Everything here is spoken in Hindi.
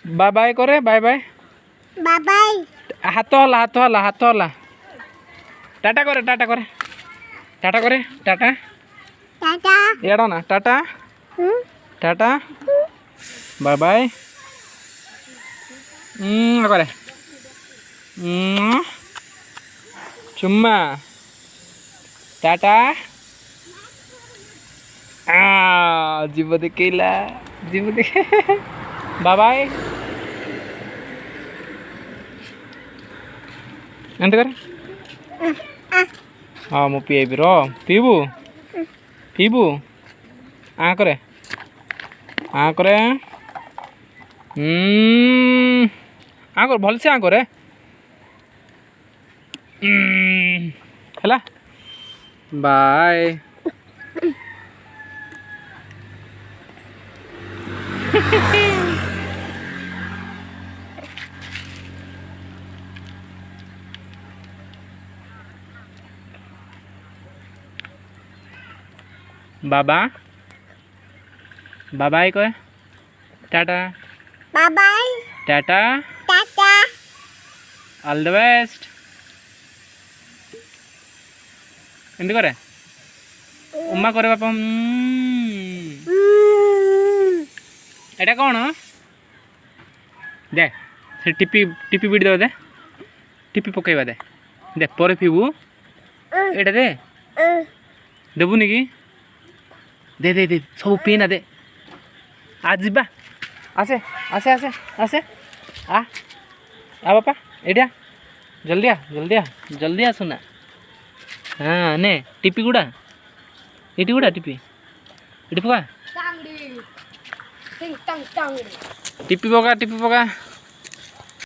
बाय बाय करे बाय बाय बाय बाय हाथ हला टाटा करे टाटा करे टाटा टाटा एड़ा ना टाटा टाटा बाय बाय करे चुम्मा टाटा जीव देखला जीव देखे बाय बाय एंत कर हाँ मु पीबी रो पीबू पीबू करे भल से करे है बाय बाबा बाय बाय कहे tata bye bye tata tata all the best एमती करे उम्मा करे बापा एटा कौन दे से टिपी टिपी बिड़ दे टिपी पकेबा दे दे पर पीबू एटा दे देबुनि कि दे दे दे सब पीना दे आज जा आसे आसे आसे आसे आ बापा एडिया जल्दी आ सुना हाँ ने टिपी गुड़ा इटी गुड़ा टिपी इटी पका टिपी पका